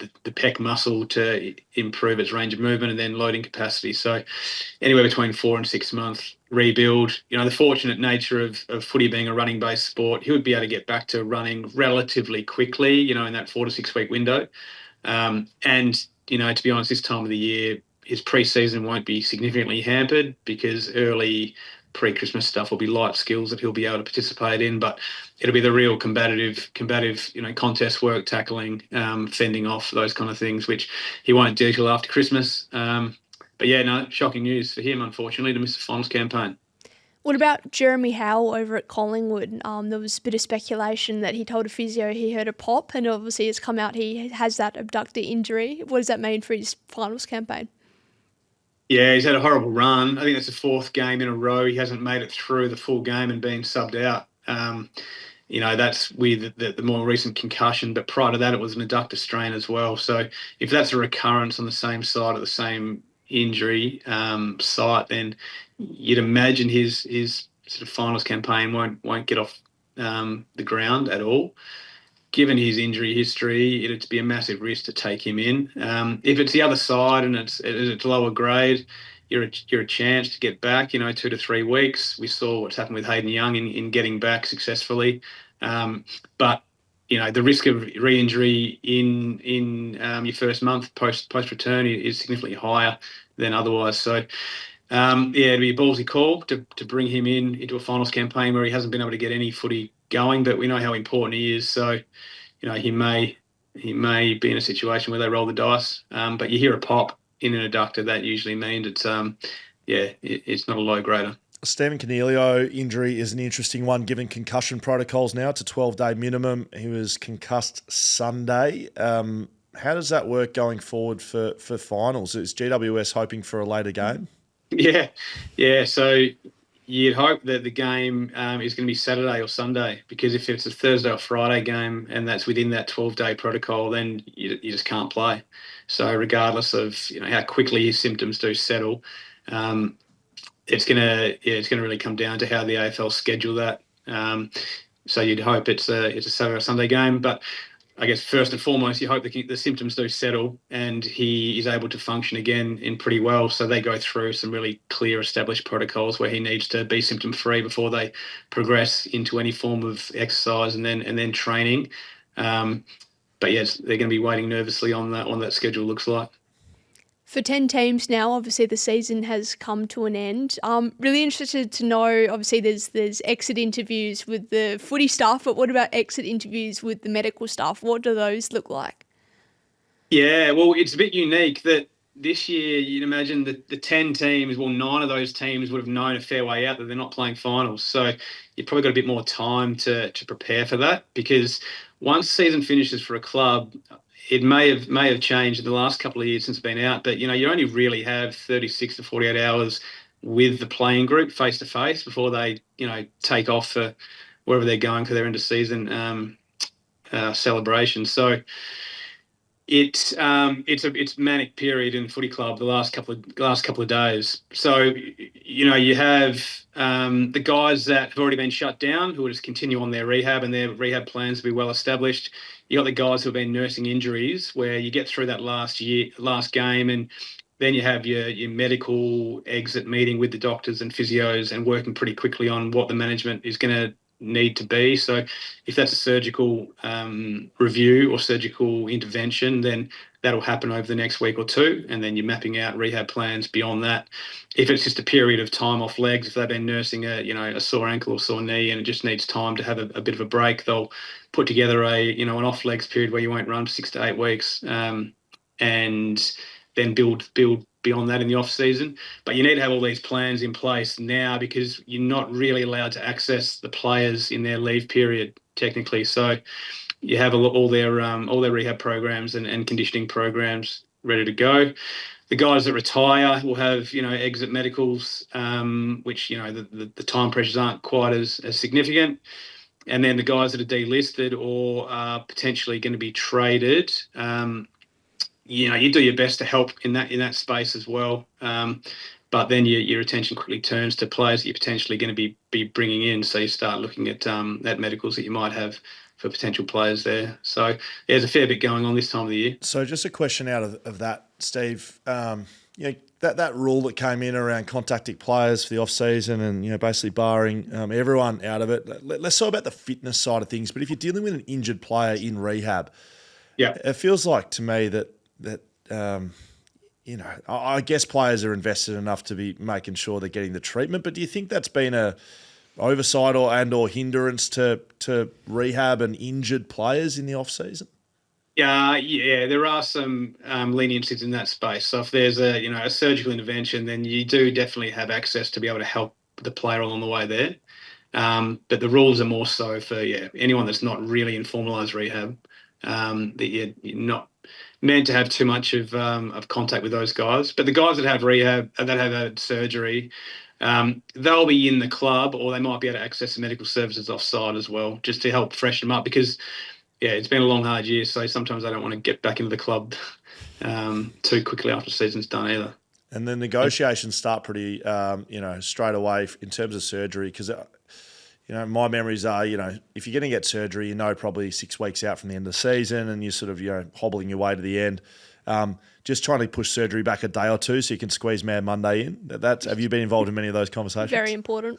the pec muscle to improve its range of movement and then loading capacity. So anywhere between 4 and 6 months rebuild. The fortunate nature of footy being a running-based sport, he would be able to get back to running relatively quickly, in that 4 to 6 week window. And, to be honest, this time of the year, his pre-season won't be significantly hampered because early pre-Christmas stuff will be light skills that he'll be able to participate in, but it'll be the real combative, contest work, tackling, fending off, those kind of things, which he won't do till after Christmas. But yeah, no, shocking news for him, unfortunately, to miss the finals campaign. What about Jeremy Howell over at Collingwood? There was a bit of speculation that he told a physio he heard a pop, and obviously it's come out he has that abductor injury. What does that mean for his finals campaign? Yeah, he's had a horrible run. I think that's the 4th game in a row. He hasn't made it through the full game and been subbed out. That's with the more recent concussion, but prior to that, it was an adductor strain as well. So if that's a recurrence on the same side of the same injury site, then you'd imagine his sort of finals campaign won't get off the ground at all. Given his injury history, it'd be a massive risk to take him in. If it's the other side and it's lower grade, you're a chance to get back. 2 to 3 weeks. We saw what's happened with Hayden Young in getting back successfully. But the risk of re-injury in your first month post return is significantly higher than otherwise. So, it'd be a ballsy call to bring him into a finals campaign where he hasn't been able to get any footy going, but we know how important he is. So, he may be in a situation where they roll the dice. But you hear a pop in an adductor, that usually means it's not a low grader. Stephen Cornelio injury is an interesting one, given concussion protocols now. It's a 12-day minimum. He was concussed Sunday. How does that work going forward for finals? Is GWS hoping for a later game? Yeah. So you'd hope that the game is going to be Saturday or Sunday, because if it's a Thursday or Friday game and that's within that 12-day protocol, then you just can't play. So regardless of how quickly his symptoms do settle, it's gonna really come down to how the AFL schedule that. So you'd hope it's a Saturday or Sunday game, but I guess first and foremost, you hope the symptoms do settle and he is able to function again in pretty well. So they go through some really clear established protocols where he needs to be symptom free before they progress into any form of exercise and then training. But yes, they're going to be waiting nervously on that schedule looks like. For 10 teams now, obviously the season has come to an end. Really interested to know, obviously there's exit interviews with the footy staff, but what about exit interviews with the medical staff? What do those look like? Yeah, well, it's a bit unique that this year you'd imagine that the 10 teams, 9 of those teams would have known a fair way out that they're not playing finals. So you've probably got a bit more time to prepare for that, because once season finishes for a club, it may have changed in the last couple of years since it's been out, but you only really have 36 to 48 hours with the playing group face to face before they take off for wherever they're going for their end of season celebration. So it's manic period in the footy club the last couple of days. So you have the guys that have already been shut down who will just continue on their rehab, and their rehab plans will be well established. You got the guys who have been nursing injuries, where you get through that last game, and then you have your medical exit meeting with the doctors and physios and working pretty quickly on what the management is going to need to be. So if that's a surgical review or surgical intervention, then that'll happen over the next week or two, and then you're mapping out rehab plans beyond that. If it's just a period of time off legs, if they've been nursing a sore ankle or sore knee and it just needs time to have a bit of a break, they'll put together an off legs period where you won't run for 6 to 8 weeks, and then build beyond that in the off season. But you need to have all these plans in place now, because you're not really allowed to access the players in their leave period technically. So you have all their rehab programs and conditioning programs ready to go. The guys that retire will have exit medicals, which the time pressures aren't quite as significant. And then the guys that are delisted or are potentially going to be traded, you do your best to help in that space as well. But then your attention quickly turns to players that you're potentially going to be bringing in. So you start looking at medicals that you might have for potential players there. So there's a fair bit going on this time of the year. So just a question out of that, Steve. That rule that came in around contacting players for the off-season and basically barring everyone out of it. Let's talk about the fitness side of things. But if you're dealing with an injured player in rehab, it feels like to me that I guess players are invested enough to be making sure they're getting the treatment. But do you think that's been a oversight or hindrance to rehab and injured players in the off season? Yeah, there are some leniencies in that space. So if there's a surgical intervention, then you do definitely have access to be able to help the player along the way there. But the rules are more so for anyone that's not really in formalised rehab. That you're not meant to have too much of contact with those guys. But the guys that have rehab, that have had surgery, they'll be in the club, or they might be able to access the medical services offside as well, just to help freshen them up, because it's been a long, hard year, so sometimes I don't want to get back into the club too quickly after the season's done either. And the negotiations start pretty, straight away in terms of surgery, because, my memories are, if you're going to get surgery, probably 6 weeks out from the end of the season, and you're sort of, hobbling your way to the end. Just trying to push surgery back a day or two so you can squeeze Mad Monday in. Have you been involved in many of those conversations? Very important.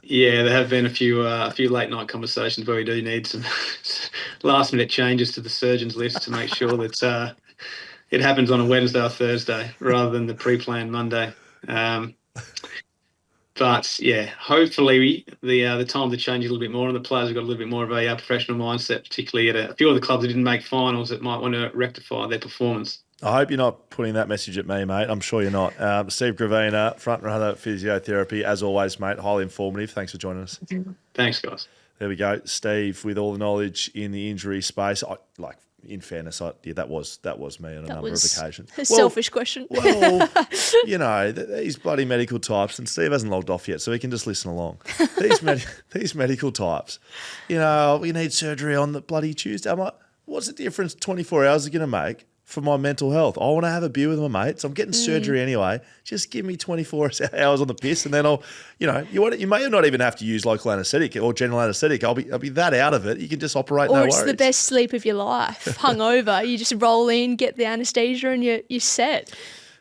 Yeah, there have been a few late night conversations where we do need some last minute changes to the surgeons list to make sure that it happens on a Wednesday or Thursday rather than the pre-planned Monday. But yeah, hopefully the time to change a little bit more, and the players have got a little bit more of a professional mindset, particularly at a few of the clubs that didn't make finals that might want to rectify their performance. I hope you're not putting that message at me, mate. I'm sure you're not. Steve Gravina, front runner physiotherapy, as always, mate. Highly informative. Thanks for joining us. Thanks, guys. There we go, Steve, with all the knowledge in the injury space. In fairness, that was me on a number of occasions. A selfish question. Well, these bloody medical types, and Steve hasn't logged off yet, so he can just listen along. These medical types, we need surgery on the bloody Tuesday. I'm like, what's the difference 24 hours is going to make for my mental health? I want to have a beer with my mates. I'm getting surgery anyway. Just give me 24 hours on the piss, and then I'll, you may not even have to use local anaesthetic or general anaesthetic. I'll be that out of it. You can just operate. Or no it's worries. the best sleep of your life. Hungover, you just roll in, get the anaesthesia, and you're set.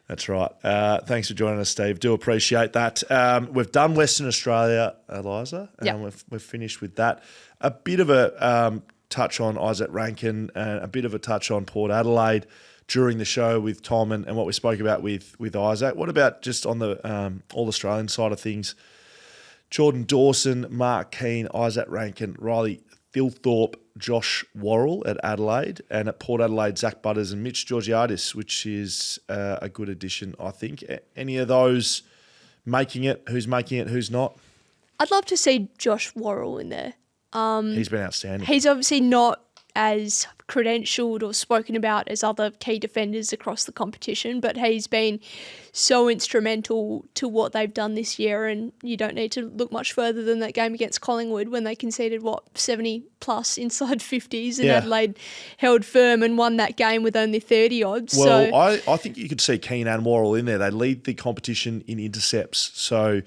That's right. Thanks for joining us, Steve. Do appreciate that. We've done Western Australia, Eliza, and we've finished with that. A bit of a touch on Isaac Ranken and a bit of a touch on Port Adelaide during the show with Tom and what we spoke about with Isaac. What about just on the All-Australian side of things? Jordan Dawson, Mark Keane, Isaac Ranken, Riley Thilthorpe, Josh Worrell at Adelaide, and at Port Adelaide, Zach Butters and Mitch Georgiadis, which is a good addition, I think. Any of those making it? Who's making it? Who's not? I'd love to see Josh Worrell in there. He's been outstanding. He's obviously not as credentialed or spoken about as other key defenders across the competition, but he's been so instrumental to what they've done this year, and you don't need to look much further than that game against Collingwood when they conceded, 70 plus inside 50s, and Adelaide held firm and won that game with only 30 odds. Well, so I think you could see Keane and Worrell in there. They lead the competition in intercepts. So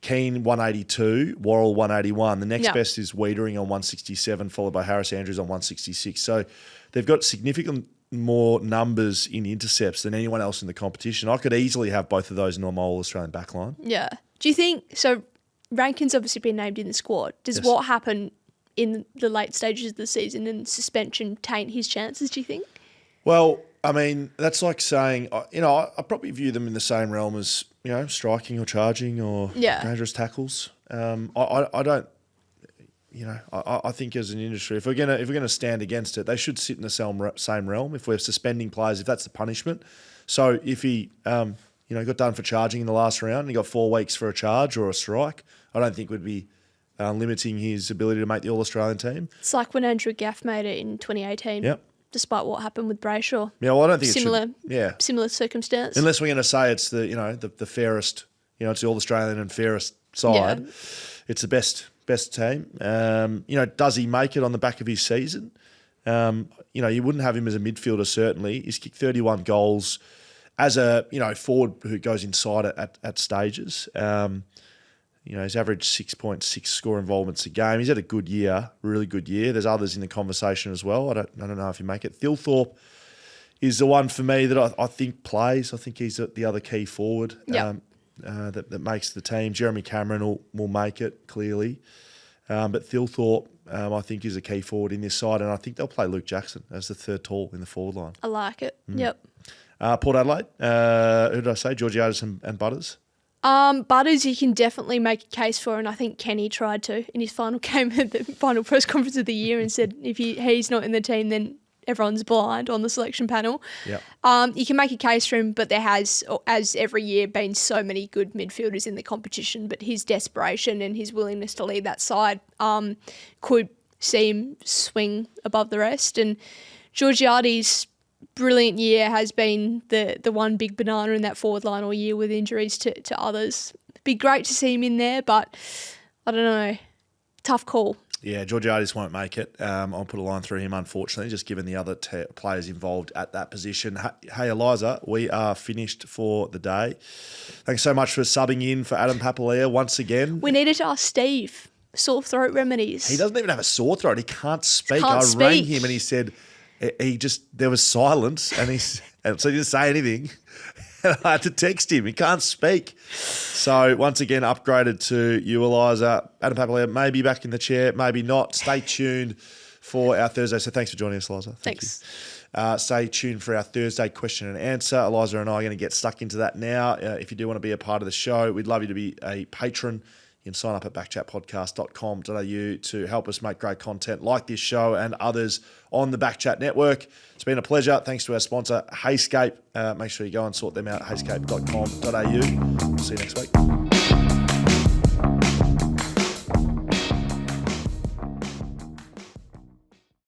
Keane 182, Worrell 181. The next best is Wiedering on 167, followed by Harris Andrews on 166. So they've got significant more numbers in intercepts than anyone else in the competition. I could easily have both of those in my All-Australian backline. Yeah. Do you think, so Rankin's obviously been named in the squad. Does what happened in the late stages of the season and suspension taint his chances, do you think? Well, I mean, that's like saying, I probably view them in the same realm as, striking or charging or dangerous tackles. I don't, I think as an industry, if we're gonna stand against it, they should sit in the same realm. If we're suspending players, if that's the punishment. So if he, got done for charging in the last round and he got 4 weeks for a charge or a strike, I don't think we'd be limiting his ability to make the All-Australian team. It's like when Andrew Gaff made it in 2018. Yep. Despite what happened with Brayshaw. Yeah, well, I don't think similar circumstance. Unless we're going to say it's the fairest, it's the All-Australian and fairest side. Yeah. It's the best team. Does he make it on the back of his season? You wouldn't have him as a midfielder, certainly. He's kicked 31 goals as a, forward who goes inside at stages. He's averaged 6.6 score involvements a game. He's had a good year, really good year. There's others in the conversation as well. I don't know if you make it. Thilthorpe is the one for me that I think plays. I think he's the other key forward that makes the team. Jeremy Cameron will make it, clearly. But Thilthorpe, I think, is a key forward in this side, and I think they'll play Luke Jackson as the third tall in the forward line. I like it. Yep. Port Adelaide, who did I say? Georgiadis and Butters? Butters, you can definitely make a case for, and I think Kenny tried to in his final game at the final press conference of the year and said if he's not in the team, then everyone's blind on the selection panel. Yep. You can make a case for him, but there has, as every year, been so many good midfielders in the competition, but his desperation and his willingness to lead that side could see him swing above the rest. And Georgiades' brilliant year has been the one big banana in that forward line all year with injuries to others. It'd be great to see him in there, but I don't know. Tough call. Yeah, Georgiadis won't make it. I'll put a line through him, unfortunately, just given the other players involved at that position. Hey, Eliza, we are finished for the day. Thanks so much for subbing in for Adam Papalia once again. We needed to ask Steve. Sore throat remedies. He doesn't even have a sore throat. He can't speak. I rang him and he said there was silence, and so he didn't say anything. I had to text him. He can't speak. So once again, upgraded to you, Eliza. Adam Papalia may be back in the chair, maybe not. Stay tuned for our Thursday. So thanks for joining us, Eliza. Thanks. Stay tuned for our Thursday question and answer. Eliza and I are going to get stuck into that now. If you do want to be a part of the show, we'd love you to be a patron. You can sign up at backchatpodcast.com.au to help us make great content like this show and others on the BackChat network. It's been a pleasure. Thanks to our sponsor, Heyscape. Make sure you go and sort them out at heyscape.com.au. We'll see you next week.